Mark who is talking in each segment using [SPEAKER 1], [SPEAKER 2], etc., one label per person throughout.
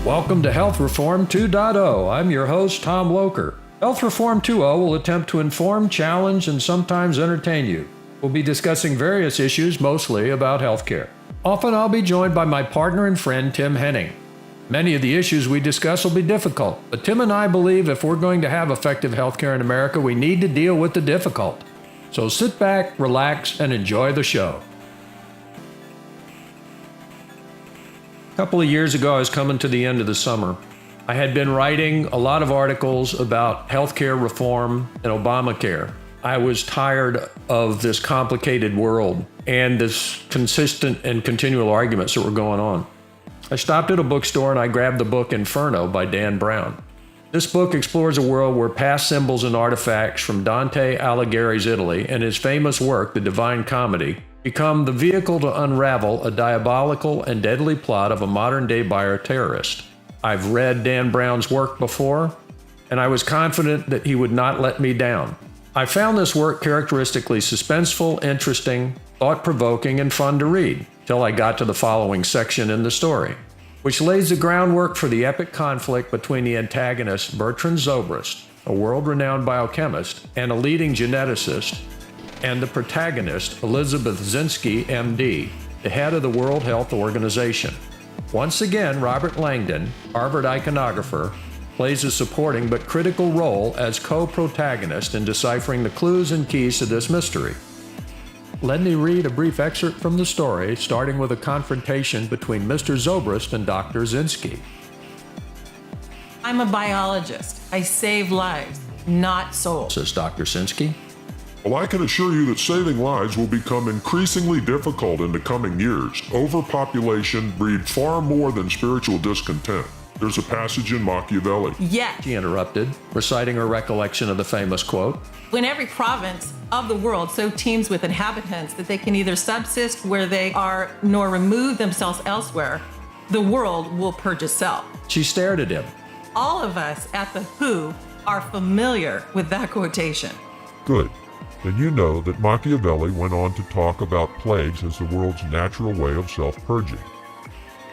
[SPEAKER 1] Welcome to Health Reform 2.0. I'm your host, Tom Loker. Health Reform 2.0 will attempt to inform, challenge, and sometimes entertain you. We'll be discussing various issues, mostly about healthcare. Often I'll be joined by my partner and friend, Tim Henning. Many of the issues we discuss will be difficult, but Tim and I believe if we're going to have effective healthcare in America, we need to deal with the difficult. So sit back, relax, and enjoy the show. A couple of years ago, I was coming to the end of the summer. I had been writing a lot of articles about healthcare reform and Obamacare. I was tired of this complicated world and this consistent and continual arguments that were going on. I stopped at a bookstore and I grabbed the book Inferno by Dan Brown. This book explores a world where past symbols and artifacts from Dante Alighieri's Italy and his famous work, The Divine Comedy, become the vehicle to unravel a diabolical and deadly plot of a modern-day bioterrorist. I've read Dan Brown's work before, and I was confident that he would not let me down. I found this work characteristically suspenseful, interesting, thought-provoking, and fun to read, till I got to the following section in the story, which lays the groundwork for the epic conflict between the antagonist Bertrand Zobrist, a world-renowned biochemist and a leading geneticist, and the protagonist, Elizabeth Zinsky, MD, the head of the World Health Organization. Once again, Robert Langdon, Harvard iconographer, plays a supporting but critical role as co-protagonist in deciphering the clues and keys to this mystery. Let me read a brief excerpt from the story, starting with a confrontation between Mr. Zobrist and Dr. Zinsky.
[SPEAKER 2] I'm a biologist. I save lives, not souls,
[SPEAKER 1] Says Dr. Zinsky.
[SPEAKER 3] Well, I can assure you that saving lives will become increasingly difficult in the coming years. Overpopulation breeds far more than spiritual discontent. There's a passage in Machiavelli.
[SPEAKER 2] Yet,
[SPEAKER 1] She interrupted, reciting her recollection of the famous quote.
[SPEAKER 2] when every province of the world so teems with inhabitants that they can neither subsist where they are nor remove themselves elsewhere, the world will purge itself.
[SPEAKER 1] She stared at him.
[SPEAKER 2] All of us at the WHO are familiar with that quotation.
[SPEAKER 3] Good. Then you know that Machiavelli went on to talk about plagues as the world's natural way of self-purging.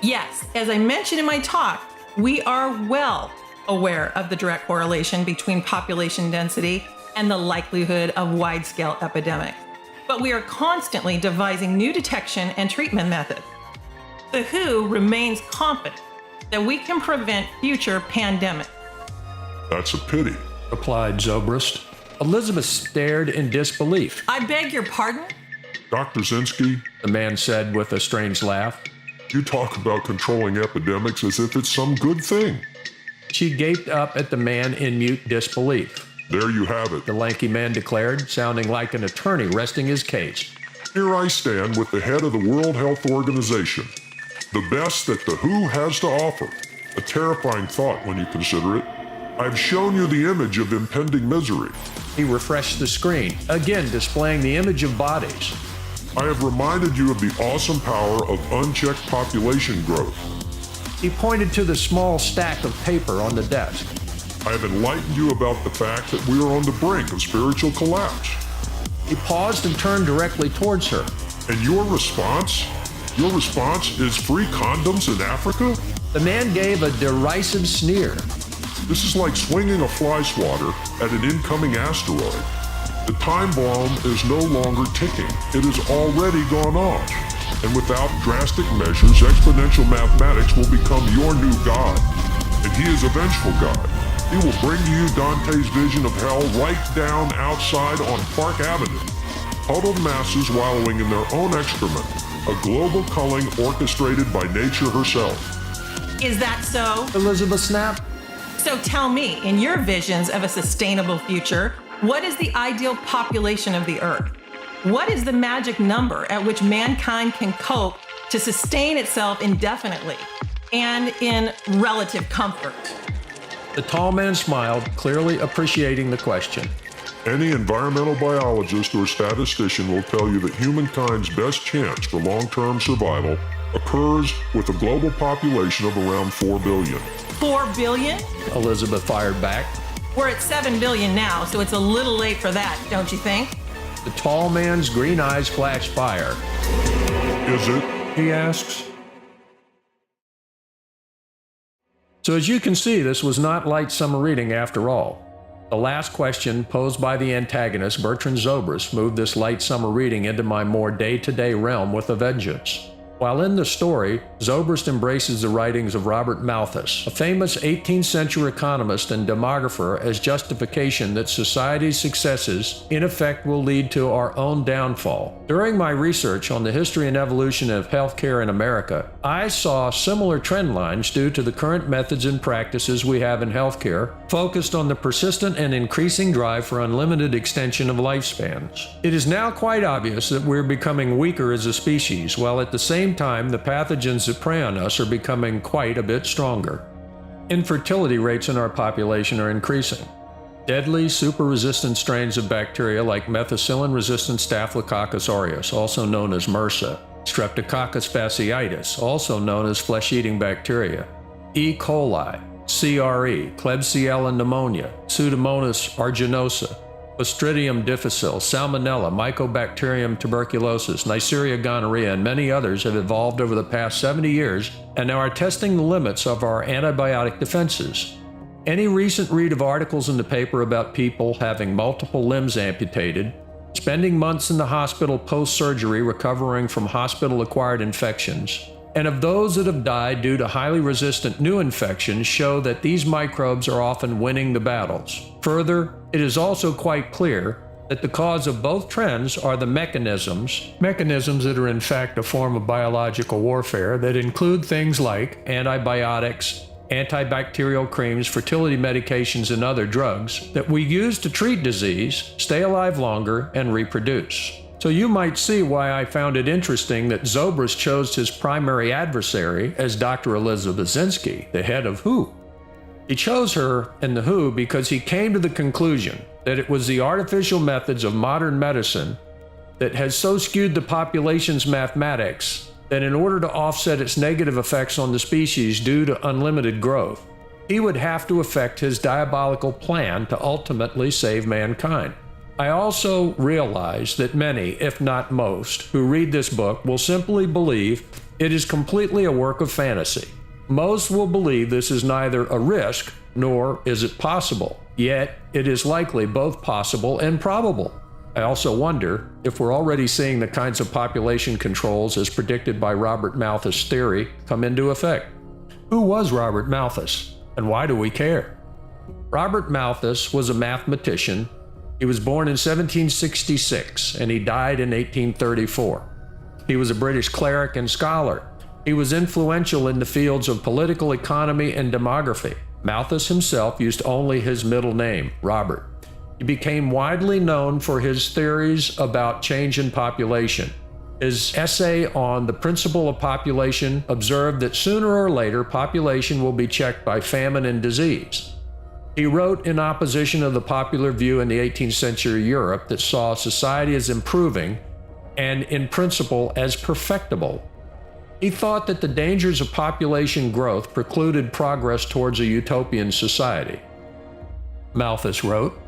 [SPEAKER 2] Yes, as I mentioned in my talk, we are well aware of the direct correlation between population density and the likelihood of wide-scale epidemics. But we are constantly devising new detection and treatment methods. The WHO remains confident that we can prevent future pandemics.
[SPEAKER 3] That's a pity.
[SPEAKER 1] Replied Zobrist. Elizabeth stared in disbelief.
[SPEAKER 2] I beg your pardon?
[SPEAKER 3] Dr. Zinsky,
[SPEAKER 1] The man said with a strange laugh.
[SPEAKER 3] you talk about controlling epidemics as if it's some good thing.
[SPEAKER 1] She gaped up at the man in mute disbelief.
[SPEAKER 3] There you have it.
[SPEAKER 1] The lanky man declared, sounding like an attorney resting his case.
[SPEAKER 3] Here I stand with the head of the World Health Organization. The best that the WHO has to offer. A terrifying thought when you consider it. I've shown you the image of impending misery.
[SPEAKER 1] He refreshed the screen, again displaying the image of bodies.
[SPEAKER 3] I have reminded you of the awesome power of unchecked population growth.
[SPEAKER 1] He pointed to the small stack of paper on the desk.
[SPEAKER 3] I have enlightened you about the fact that we are on the brink of spiritual collapse.
[SPEAKER 1] He paused and turned directly towards her.
[SPEAKER 3] And your response? Your response is free condoms in Africa?
[SPEAKER 1] The man gave a derisive sneer.
[SPEAKER 3] This is like swinging a fly swatter at an incoming asteroid. The time bomb is no longer ticking. It has already gone off. And without drastic measures, exponential mathematics will become your new God. And he is a vengeful God. He will bring to you Dante's vision of hell right down outside on Park Avenue. Huddled masses wallowing in their own excrement. A global culling orchestrated by nature herself.
[SPEAKER 2] Is that so?
[SPEAKER 1] Elizabeth snapped.
[SPEAKER 2] So tell me, in your visions of a sustainable future, what is the ideal population of the Earth? What is the magic number at which mankind can cope to sustain itself indefinitely and in relative comfort?
[SPEAKER 1] The tall man smiled, clearly appreciating the question.
[SPEAKER 3] Any environmental biologist or statistician will tell you that humankind's best chance for long-term survival occurs with a global population of around 4 billion.
[SPEAKER 2] 4 billion?
[SPEAKER 1] Elizabeth fired back.
[SPEAKER 2] We're at 7 billion now, so it's a little late for that, don't you think?
[SPEAKER 1] The tall man's green eyes flashed fire.
[SPEAKER 3] Is it?
[SPEAKER 1] He asks. So as you can see, this was not light summer reading after all. The last question posed by the antagonist, Bertrand Zobrist, moved this light summer reading into my more day-to-day realm with a vengeance. While in the story, Zobrist embraces the writings of Robert Malthus, a famous 18th century economist and demographer, as justification that society's successes in effect will lead to our own downfall. During my research on the history and evolution of healthcare in America, I saw similar trend lines due to the current methods and practices we have in healthcare, focused on the persistent and increasing drive for unlimited extension of lifespans. It is now quite obvious that we're becoming weaker as a species, while at the same time the pathogens that prey on us are becoming quite a bit stronger. Infertility rates in our population are increasing. Deadly super-resistant strains of bacteria like methicillin-resistant Staphylococcus aureus, also known as MRSA, Streptococcus fasciitis, also known as flesh-eating bacteria, E. coli, CRE, Klebsiella pneumonia, Pseudomonas aeruginosa, Clostridium difficile, Salmonella, Mycobacterium tuberculosis, Neisseria gonorrhea, and many others have evolved over the past 70 years and now are testing the limits of our antibiotic defenses. Any recent read of articles in the paper about people having multiple limbs amputated, spending months in the hospital post-surgery recovering from hospital-acquired infections, and of those that have died due to highly resistant new infections show that these microbes are often winning the battles. Further, it is also quite clear that the cause of both trends are the mechanisms that are in fact a form of biological warfare that include things like antibiotics, antibacterial creams, fertility medications, and other drugs that we use to treat disease, stay alive longer, and reproduce. So you might see why I found it interesting that Zobrist chose his primary adversary as Dr. Elizabeth Zinsky, the head of WHO. He chose her and the WHO because he came to the conclusion that it was the artificial methods of modern medicine that has so skewed the population's mathematics that in order to offset its negative effects on the species due to unlimited growth, he would have to effect his diabolical plan to ultimately save mankind. I also realize that many, if not most, who read this book will simply believe it is completely a work of fantasy. Most will believe this is neither a risk nor is it possible, yet it is likely both possible and probable. I also wonder if we're already seeing the kinds of population controls as predicted by Robert Malthus' theory come into effect. Who was Robert Malthus, and why do we care? Robert Malthus was a mathematician. He was born in 1766 and he died in 1834. He was a British cleric and scholar. He was influential in the fields of political economy and demography. Malthus himself used only his middle name, Robert. He became widely known for his theories about change in population. His essay on the principle of population observed that sooner or later population will be checked by famine and disease. He wrote in opposition of the popular view in the 18th century Europe that saw society as improving and in principle as perfectible. He thought that the dangers of population growth precluded progress towards a utopian society. Malthus wrote,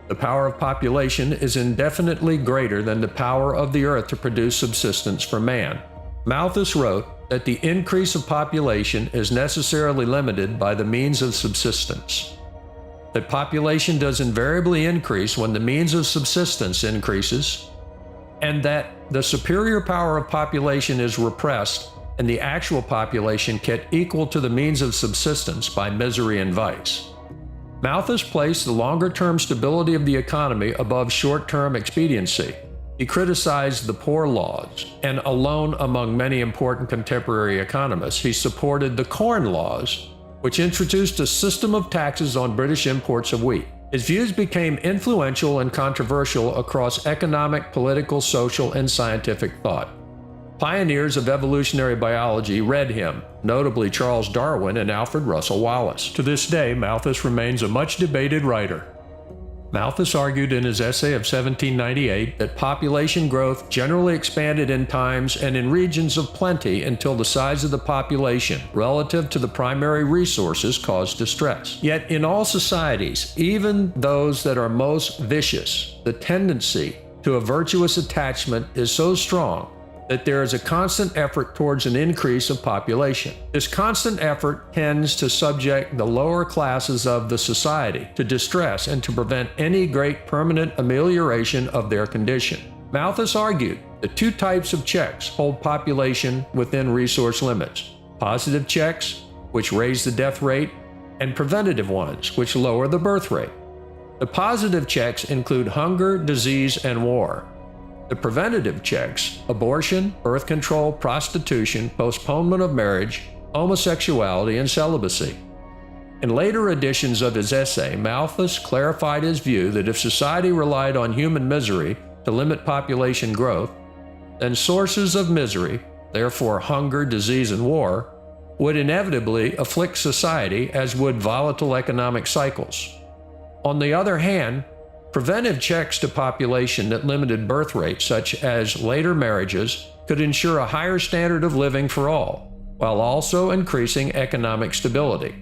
[SPEAKER 1] "The power of population is indefinitely greater than the power of the earth to produce subsistence for man." Malthus wrote that the increase of population is necessarily limited by the means of subsistence. That population does invariably increase when the means of subsistence increases, and that the superior power of population is repressed and the actual population get equal to the means of subsistence by misery and vice. Malthus placed the longer-term stability of the economy above short-term expediency. He criticized the poor laws, and alone among many important contemporary economists, he supported the Corn Laws, which introduced a system of taxes on British imports of wheat. His views became influential and controversial across economic, political, social, and scientific thought. Pioneers of evolutionary biology read him, notably Charles Darwin and Alfred Russel Wallace. To this day, Malthus remains a much-debated writer. Malthus argued in his essay of 1798 that population growth generally expanded in times and in regions of plenty until the size of the population relative to the primary resources caused distress. Yet in all societies, even those that are most vicious, the tendency to a virtuous attachment is so strong that there is a constant effort towards an increase of population. This constant effort tends to subject the lower classes of the society to distress and to prevent any great permanent amelioration of their condition. Malthus argued that two types of checks hold population within resource limits: positive checks, which raise the death rate, and preventative ones, which lower the birth rate. The positive checks include hunger, disease, and war. The preventative checks: abortion, birth control, prostitution, postponement of marriage, homosexuality, and celibacy. In later editions of his essay, Malthus clarified his view that if society relied on human misery to limit population growth, then sources of misery, therefore hunger, disease, and war, would inevitably afflict society, as would volatile economic cycles. On the other hand, preventive checks to population that limited birth rates, such as later marriages, could ensure a higher standard of living for all, while also increasing economic stability.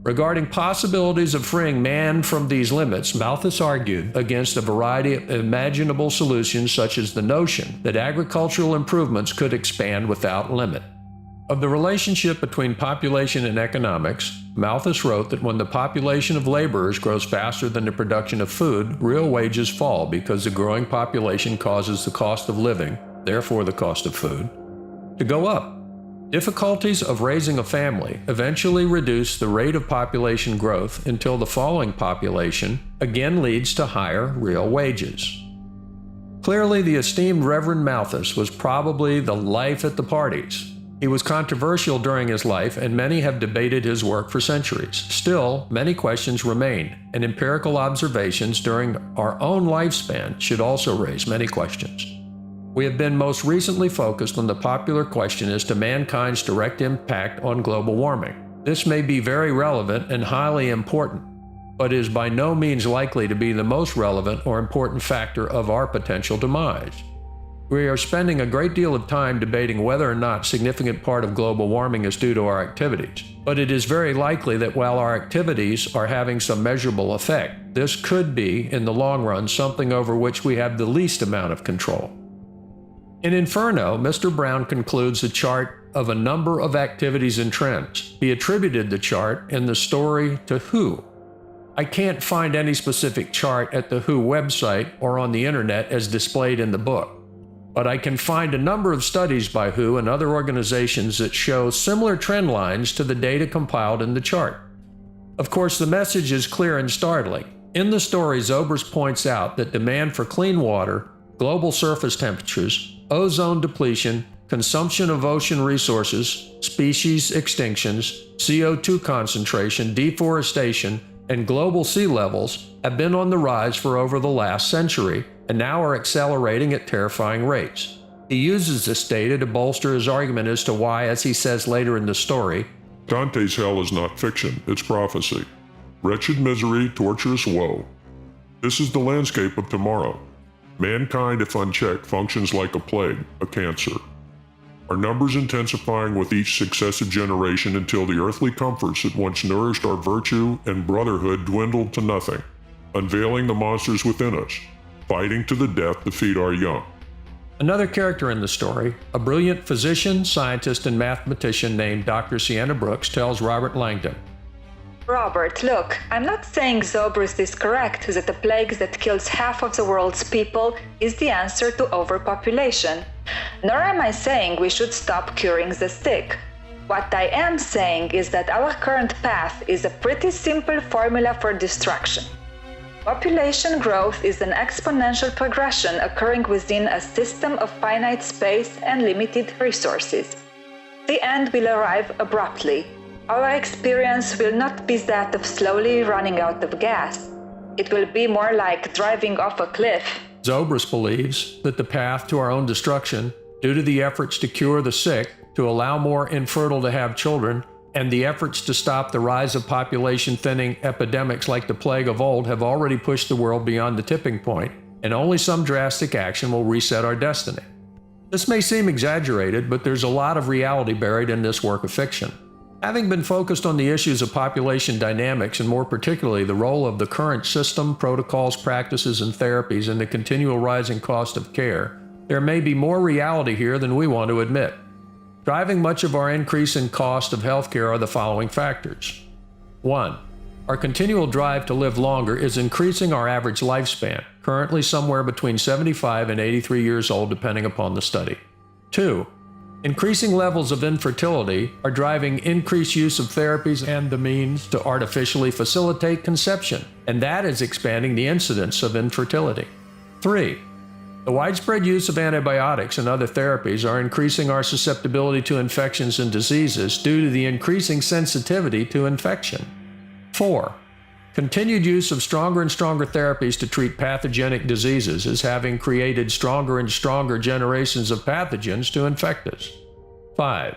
[SPEAKER 1] Regarding possibilities of freeing man from these limits, Malthus argued against a variety of imaginable solutions, such as the notion that agricultural improvements could expand without limit. Of the relationship between population and economics, Malthus wrote that when the population of laborers grows faster than the production of food, real wages fall because the growing population causes the cost of living, therefore the cost of food, to go up. Difficulties of raising a family eventually reduce the rate of population growth until the falling population again leads to higher real wages. Clearly, the esteemed Reverend Malthus was probably the life at the parties. He was controversial during his life, and many have debated his work for centuries. Still, many questions remain, and empirical observations during our own lifespan should also raise many questions. We have been most recently focused on the popular question as to mankind's direct impact on global warming. This may be very relevant and highly important, but is by no means likely to be the most relevant or important factor of our potential demise. We are spending a great deal of time debating whether or not a significant part of global warming is due to our activities, but it is very likely that while our activities are having some measurable effect, this could be, in the long run, something over which we have the least amount of control. In Inferno, Mr. Brown concludes a chart of a number of activities and trends. He attributed the chart in the story to WHO. I can't find any specific chart at the WHO website or on the internet as displayed in the book, but I can find a number of studies by WHO and other organizations that show similar trend lines to the data compiled in the chart. Of course, the message is clear and startling. In the story, Zobrist points out that demand for clean water, global surface temperatures, ozone depletion, consumption of ocean resources, species extinctions, CO2 concentration, deforestation, and global sea levels have been on the rise for over the last century and now are accelerating at terrifying rates. He uses this data to bolster his argument as to why, as he says later in the story,
[SPEAKER 3] Dante's hell is not fiction, it's prophecy. Wretched misery, torturous woe. This is the landscape of tomorrow. Mankind, if unchecked, functions like a plague, a cancer. Our numbers intensifying with each successive generation until the earthly comforts that once nourished our virtue and brotherhood dwindled to nothing, unveiling the monsters within us, fighting to the death to feed our young.
[SPEAKER 1] Another character in the story, a brilliant physician, scientist, and mathematician named Dr. Sienna Brooks, tells Robert Langdon,
[SPEAKER 4] Robert, look, I'm not saying Zobrist is correct that a plague that kills half of the world's people is the answer to overpopulation. Nor am I saying we should stop curing the sick. What I am saying is that our current path is a pretty simple formula for destruction. Population growth is an exponential progression occurring within a system of finite space and limited resources. The end will arrive abruptly. Our experience will not be that of slowly running out of gas. It will be more like driving off a cliff.
[SPEAKER 1] Zobrist believes that the path to our own destruction, due to the efforts to cure the sick, to allow more infertile to have children, and the efforts to stop the rise of population-thinning epidemics like the plague of old, have already pushed the world beyond the tipping point, and only some drastic action will reset our destiny. This may seem exaggerated, but there's a lot of reality buried in this work of fiction. Having been focused on the issues of population dynamics, and more particularly the role of the current system, protocols, practices, and therapies in the continual rising cost of care, there may be more reality here than we want to admit. Driving much of our increase in cost of healthcare are the following factors. 1. Our continual drive to live longer is increasing our average lifespan, currently somewhere between 75 and 83 years old depending upon the study. 2. Increasing levels of infertility are driving increased use of therapies and the means to artificially facilitate conception, and that is expanding the incidence of infertility. 3. The widespread use of antibiotics and other therapies are increasing our susceptibility to infections and diseases due to the increasing sensitivity to infection. 4. Continued use of stronger and stronger therapies to treat pathogenic diseases is having created stronger and stronger generations of pathogens to infect us. 5.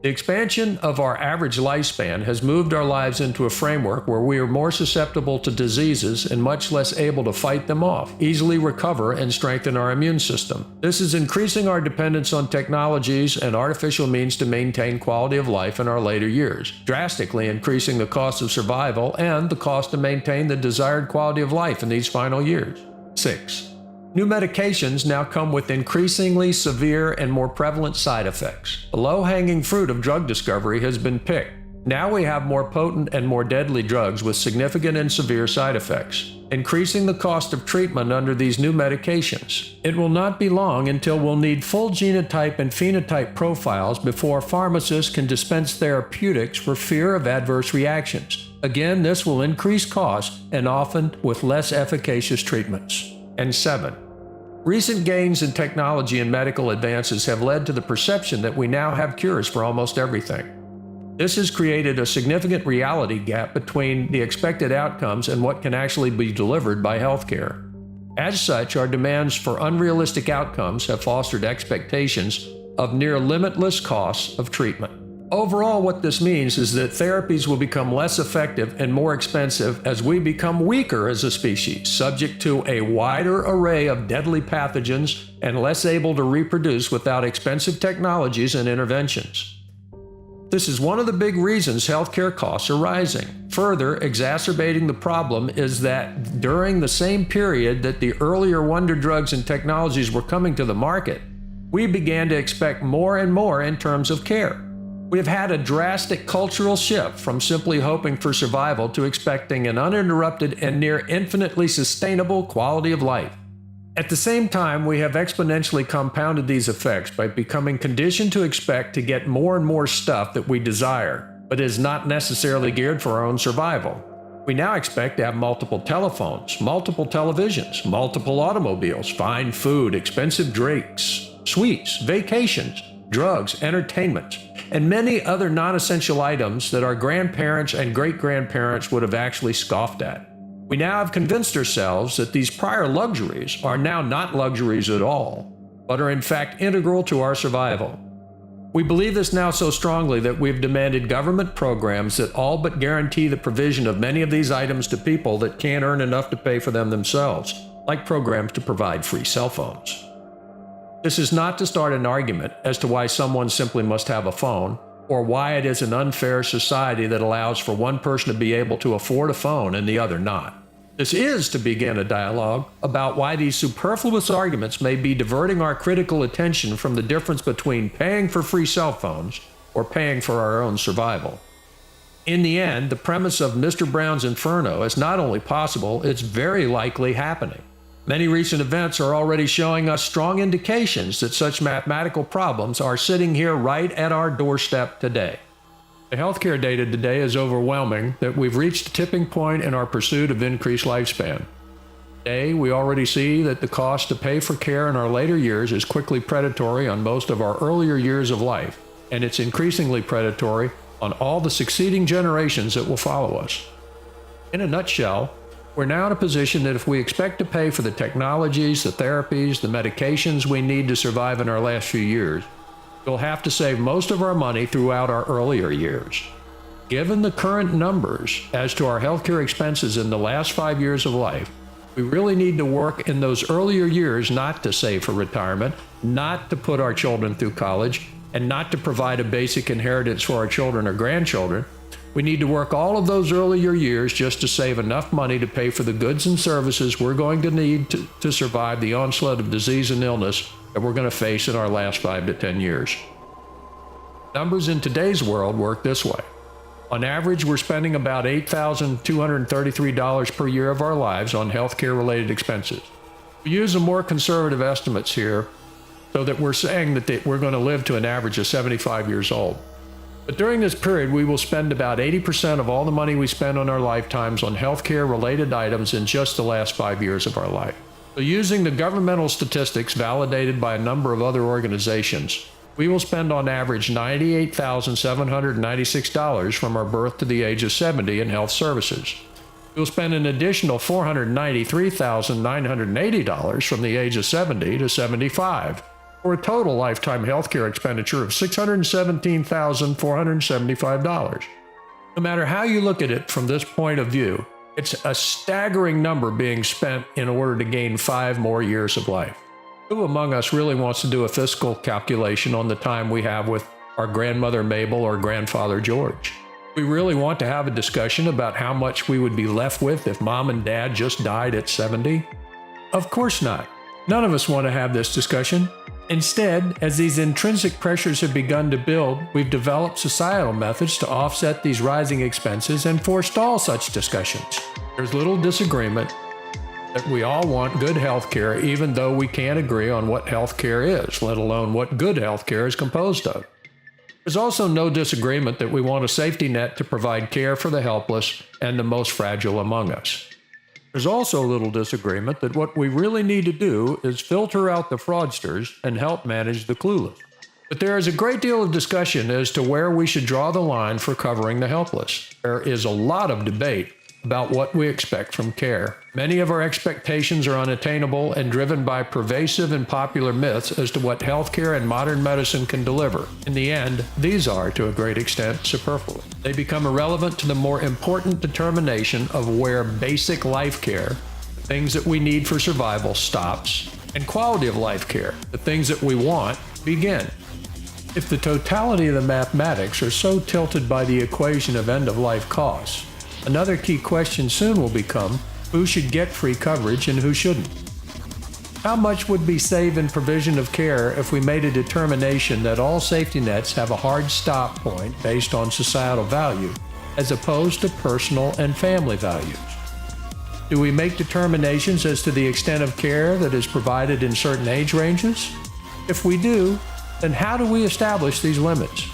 [SPEAKER 1] The expansion of our average lifespan has moved our lives into a framework where we are more susceptible to diseases and much less able to fight them off, easily recover, and strengthen our immune system. This is increasing our dependence on technologies and artificial means to maintain quality of life in our later years, drastically increasing the cost of survival and the cost to maintain the desired quality of life in these final years. 6. New medications now come with increasingly severe and more prevalent side effects. The low-hanging fruit of drug discovery has been picked. Now we have more potent and more deadly drugs with significant and severe side effects, increasing the cost of treatment under these new medications. It will not be long until we'll need full genotype and phenotype profiles before pharmacists can dispense therapeutics for fear of adverse reactions. Again, this will increase costs and often with less efficacious treatments. And 7. Recent gains in technology and medical advances have led to the perception that we now have cures for almost everything. This has created a significant reality gap between the expected outcomes and what can actually be delivered by healthcare. As such, our demands for unrealistic outcomes have fostered expectations of near limitless costs of treatment. Overall, what this means is that therapies will become less effective and more expensive as we become weaker as a species, subject to a wider array of deadly pathogens and less able to reproduce without expensive technologies and interventions. This is one of the big reasons healthcare costs are rising. Further, exacerbating the problem is that during the same period that the earlier wonder drugs and technologies were coming to the market, we began to expect more and more in terms of care. We have had a drastic cultural shift from simply hoping for survival to expecting an uninterrupted and near infinitely sustainable quality of life. At the same time, we have exponentially compounded these effects by becoming conditioned to expect to get more and more stuff that we desire, but is not necessarily geared for our own survival. We now expect to have multiple telephones, multiple televisions, multiple automobiles, fine food, expensive drinks, suites, vacations, drugs, entertainment, and many other non-essential items that our grandparents and great-grandparents would have actually scoffed at. We now have convinced ourselves that these prior luxuries are now not luxuries at all, but are in fact integral to our survival. We believe this now so strongly that we've demanded government programs that all but guarantee the provision of many of these items to people that can't earn enough to pay for them themselves, like programs to provide free cell phones. This is not to start an argument as to why someone simply must have a phone, or why it is an unfair society that allows for one person to be able to afford a phone and the other not. This is to begin a dialogue about why these superfluous arguments may be diverting our critical attention from the difference between paying for free cell phones or paying for our own survival. In the end, the premise of Mr. Brown's Inferno is not only possible, it's very likely happening. Many recent events are already showing us strong indications that such mathematical problems are sitting here right at our doorstep today. The healthcare data today is overwhelming that we've reached a tipping point in our pursuit of increased lifespan. Today, we already see that the cost to pay for care in our later years is quickly predatory on most of our earlier years of life, and it's increasingly predatory on all the succeeding generations that will follow us. In a nutshell, we're now in a position that if we expect to pay for the technologies, the therapies, the medications we need to survive in our last few years, we'll have to save most of our money throughout our earlier years. Given the current numbers as to our healthcare expenses in the last 5 years of life, we really need to work in those earlier years not to save for retirement, not to put our children through college, and not to provide a basic inheritance for our children or grandchildren. We need to work all of those earlier years just to save enough money to pay for the goods and services we're going to need to survive the onslaught of disease and illness that we're going to face in our last 5 to 10 years. Numbers in today's world work this way. On average, we're spending about $8,233 per year of our lives on healthcare-related expenses. We use the more conservative estimates here so that we're saying that we're going to live to an average of 75 years old. But during this period, we will spend about 80% of all the money we spend on our lifetimes on healthcare-related items in just the last 5 years of our life. So using the governmental statistics validated by a number of other organizations, we will spend on average $98,796 from our birth to the age of 70 in health services. We'll spend an additional $493,980 from the age of 70 to 75, for a total lifetime healthcare expenditure of $617,475. No matter how you look at it from this point of view, it's a staggering number being spent in order to gain 5 more years of life. Who among us really wants to do a fiscal calculation on the time we have with our grandmother Mabel or grandfather George? We really want to have a discussion about how much we would be left with if mom and dad just died at 70? Of course not. None of us want to have this discussion. Instead, as these intrinsic pressures have begun to build, we've developed societal methods to offset these rising expenses and forestall such discussions. There's little disagreement that we all want good health care, even though we can't agree on what health care is, let alone what good health care is composed of. There's also no disagreement that we want a safety net to provide care for the helpless and the most fragile among us. There's also little disagreement that what we really need to do is filter out the fraudsters and help manage the clueless. But there is a great deal of discussion as to where we should draw the line for covering the helpless. There is a lot of debate about what we expect from care. Many of our expectations are unattainable and driven by pervasive and popular myths as to what healthcare and modern medicine can deliver. In the end, these are, to a great extent, superfluous. They become irrelevant to the more important determination of where basic life care, the things that we need for survival, stops, and quality of life care, the things that we want, begin. If the totality of the mathematics are so tilted by the equation of end-of-life costs, another key question soon will become who should get free coverage and who shouldn't. How much would be saved in provision of care if we made a determination that all safety nets have a hard stop point based on societal value, as opposed to personal and family values? Do we make determinations as to the extent of care that is provided in certain age ranges? If we do, then how do we establish these limits?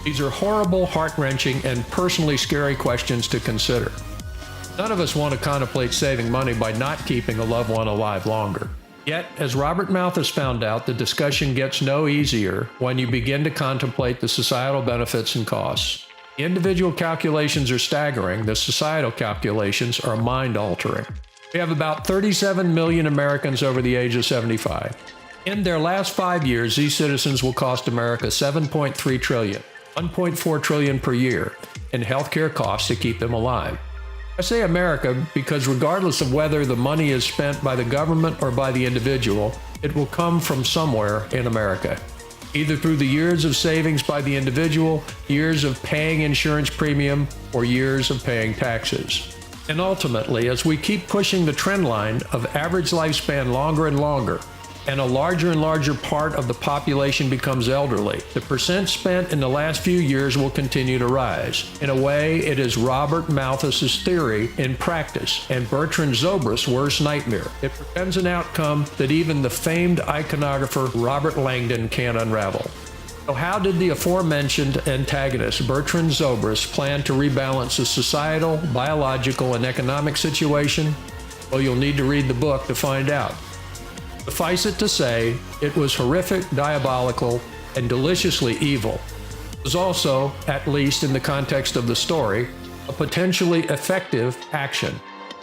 [SPEAKER 1] These are horrible, heart-wrenching, and personally scary questions to consider. None of us want to contemplate saving money by not keeping a loved one alive longer. Yet, as Robert Malthus found out, the discussion gets no easier when you begin to contemplate the societal benefits and costs. The individual calculations are staggering. The societal calculations are mind-altering. We have about 37 million Americans over the age of 75. In their last 5 years, these citizens will cost America $7.3 trillion. $1.4 trillion per year in healthcare costs to keep them alive. I say America because regardless of whether the money is spent by the government or by the individual, it will come from somewhere in America, either through the years of savings by the individual, years of paying insurance premium, or years of paying taxes. And ultimately, as we keep pushing the trend line of average lifespan longer and longer, and a larger and larger part of the population becomes elderly, the percent spent in the last few years will continue to rise. In a way, it is Robert Malthus's theory in practice and Bertrand Zobrist's worst nightmare. It pretends an outcome that even the famed iconographer Robert Langdon can't unravel. So how did the aforementioned antagonist Bertrand Zobrist plan to rebalance the societal, biological, and economic situation? Well, you'll need to read the book to find out. Suffice it to say, it was horrific, diabolical, and deliciously evil. It was also, at least in the context of the story, a potentially effective action.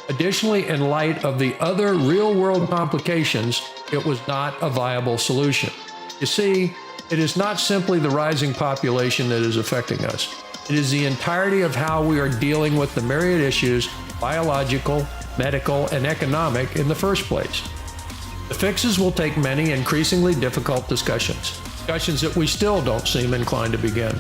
[SPEAKER 1] Additionally, in light of the other real-world complications, it was not a viable solution. You see, it is not simply the rising population that is affecting us. It is the entirety of how we are dealing with the myriad issues, biological, medical, and economic in the first place. The fixes will take many increasingly difficult discussions that we still don't seem inclined to begin.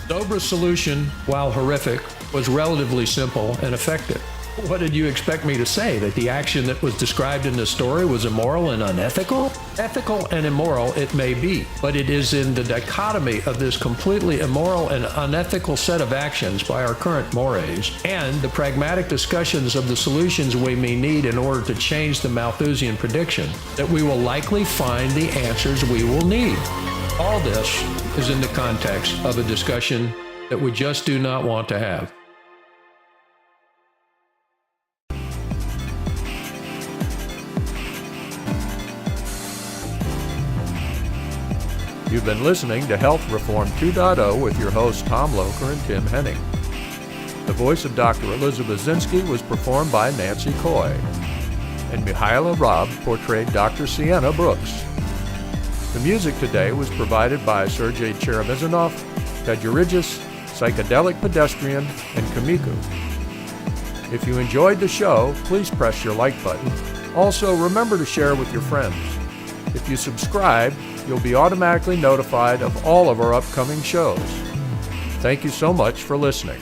[SPEAKER 1] Zobrist's solution, while horrific, was relatively simple and effective. What did you expect me to say? That the action that was described in this story was immoral and unethical? Ethical and immoral it may be, but it is in the dichotomy of this completely immoral and unethical set of actions by our current mores and the pragmatic discussions of the solutions we may need in order to change the Malthusian prediction that we will likely find the answers we will need. All this is in the context of a discussion that we just do not want to have.
[SPEAKER 5] You've been listening to Health Reform 2.0 with your hosts Tom Locher and Tim Henning. The voice of Dr. Elizabeth Zinsky was performed by Nancy Coy, and Mihaela Robb portrayed Dr. Sienna Brooks. The music today was provided by Sergei Cheremizanov, Tedurigis, Psychedelic Pedestrian, and Kamiku. If you enjoyed the show, please press your like button. Also, remember to share with your friends. If you subscribe, you'll be automatically notified of all of our upcoming shows. Thank you so much for listening.